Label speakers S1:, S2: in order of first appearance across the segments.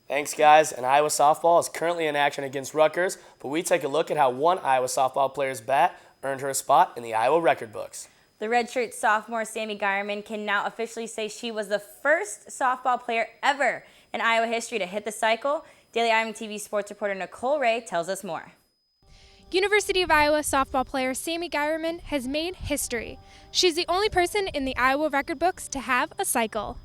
S1: Thanks, guys. And Iowa softball is currently in action against Rutgers, but we take a look at how one Iowa softball player's bat earned her a spot in the Iowa record books.
S2: The redshirt sophomore Sammy Geierman can now officially say she was the first softball player ever in Iowa history to hit the cycle. Daily Iowa TV sports reporter Nicole Ray tells us more.
S3: University of Iowa softball player Sammy Geierman has made history. She's the only person in the Iowa record books to have a cycle.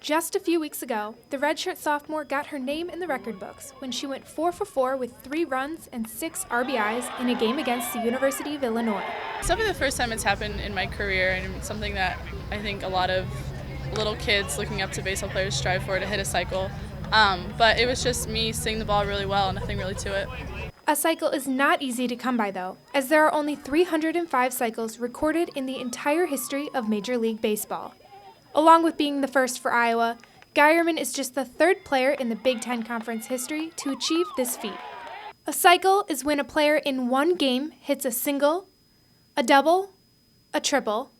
S3: Just a few weeks ago, the redshirt sophomore got her name in the record books when she went 4 for 4 with 3 runs and 6 RBIs in a game against the University of Illinois.
S4: It's definitely the first time it's happened in my career, and it's something that I think a lot of little kids looking up to baseball players strive for, to hit a cycle. But it was just me seeing the ball really well, nothing really to it.
S3: A cycle is not easy to come by, though, as there are only 305 cycles recorded in the entire history of Major League Baseball. Along with being the first for Iowa, Geierman is just the third player in the Big Ten Conference history to achieve this feat. A cycle is when a player in one game hits a single, a double, a triple,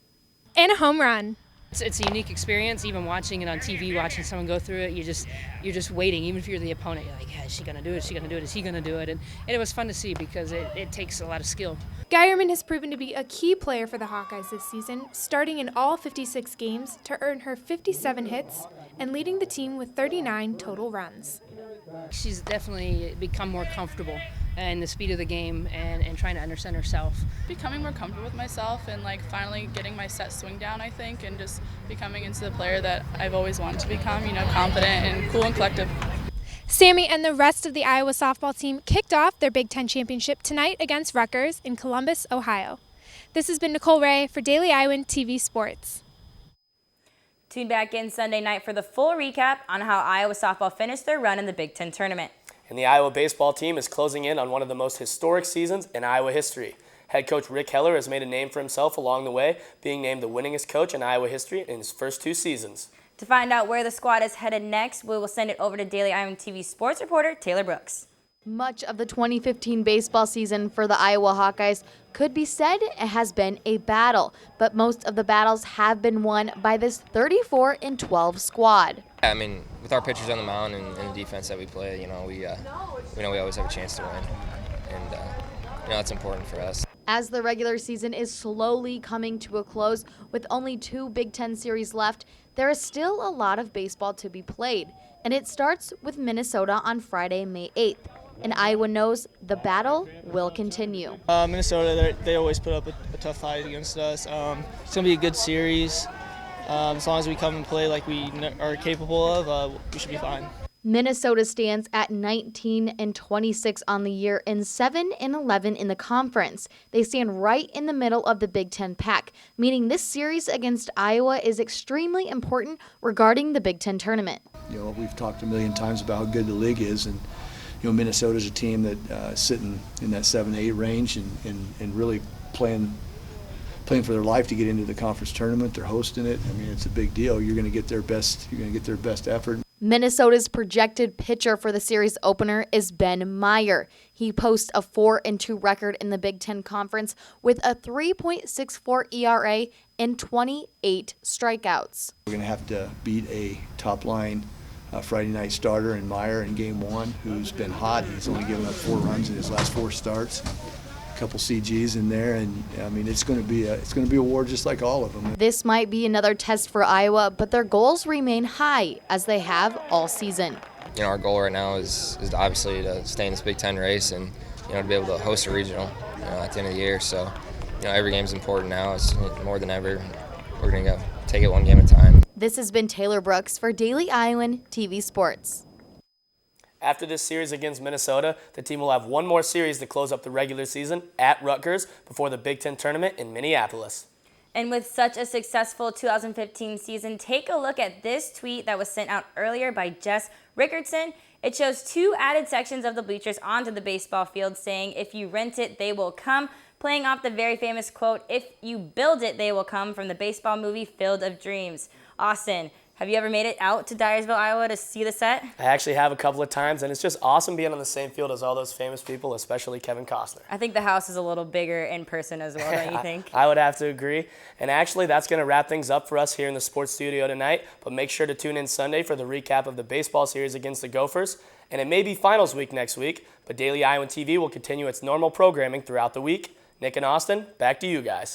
S3: and a home run.
S5: It's a unique experience, even watching it on TV, watching someone go through it. You're just waiting, even if you're the opponent. You're like, yeah, is she going to do it? Is she going to do it? Is he going to do it? And it was fun to see because it takes a lot of skill.
S3: Geierman has proven to be a key player for the Hawkeyes this season, starting in all 56 games to earn her 57 hits and leading the team with 39 total runs.
S5: She's definitely become more comfortable in the speed of the game and trying to understand herself.
S4: Becoming more comfortable with myself and finally getting my set swing down, I think, and just becoming into the player that I've always wanted to become, confident and cool and collective.
S3: Sammy and the rest of the Iowa softball team kicked off their Big Ten championship tonight against Rutgers in Columbus, Ohio. This has been Nicole Ray for Daily Iowan TV Sports.
S2: Tune back in Sunday night for the full recap on how Iowa softball finished their run in the Big Ten tournament.
S1: And the Iowa baseball team is closing in on one of the most historic seasons in Iowa history. Head coach Rick Heller has made a name for himself along the way, being named the winningest coach in Iowa history in his first 2 seasons.
S2: To find out where the squad is headed next, we will send it over to Daily Iowa TV sports reporter Taylor Brooks.
S6: Much of the 2015 baseball season for the Iowa Hawkeyes could be said it has been a battle, but most of the battles have been won by this 34-12 squad.
S7: I mean, with our pitchers on the mound and the defense that we play, we know we always have a chance to win, and that's important for us.
S6: As the regular season is slowly coming to a close with only 2 Big Ten series left, there is still a lot of baseball to be played, and it starts with Minnesota on Friday, May 8th. And Iowa knows the battle will continue.
S8: Minnesota, they always put up a tough fight against us. It's going to be a good series. As long as we come and play like we are capable of, we should be fine.
S6: Minnesota stands at 19-26 on the year and 7-11 in the conference. They stand right in the middle of the Big Ten pack, meaning this series against Iowa is extremely important regarding the Big Ten tournament.
S9: We've talked a million times about how good the league is, and Minnesota's a team that sitting in that 7-8 range and really playing for their life to get into the conference tournament. They're hosting it. I mean, it's a big deal. You're going to get their best. You're going to get their best effort.
S6: Minnesota's projected pitcher for the series opener is Ben Meyer. He posts a 4-2 record in the Big Ten Conference with a 3.64 ERA and 28 strikeouts.
S9: We're going to have to beat a top-line Friday night starter in Meyer in Game 1, who's been hot. He's only given up 4 runs in his last 4 starts. A couple CGs in there, and I mean it's going to be a war just like all of them.
S6: This might be another test for Iowa, but their goals remain high as they have all season.
S7: Our goal right now is obviously to stay in this Big Ten race and to be able to host a regional at the end of the year. So every game's important now. It's more than ever. We're going to go take it one game at a time.
S6: This has been Taylor Brooks for Daily Iowan TV Sports.
S1: After this series against Minnesota, the team will have one more series to close up the regular season at Rutgers before the Big Ten tournament in Minneapolis.
S2: And with such a successful 2015 season, take a look at this tweet that was sent out earlier by Jess Rickardson. It shows 2 added sections of the bleachers onto the baseball field saying, "If you rent it, they will come," playing off the very famous quote, "If you build it, they will come," from the baseball movie Field of Dreams. Austin, Have you ever made it out to Dyersville, Iowa to see the set?
S1: I actually have a couple of times, and it's just awesome being on the same field as all those famous people, especially Kevin Costner.
S2: I think the house is a little bigger in person as well, don't you think?
S1: I would have to agree. And actually, that's going to wrap things up for us here in the sports studio tonight. But make sure to tune in Sunday for the recap of the baseball series against the Gophers. And it may be finals week next week, but Daily Iowan TV will continue its normal programming throughout the week. Nick and Austin, back to you guys.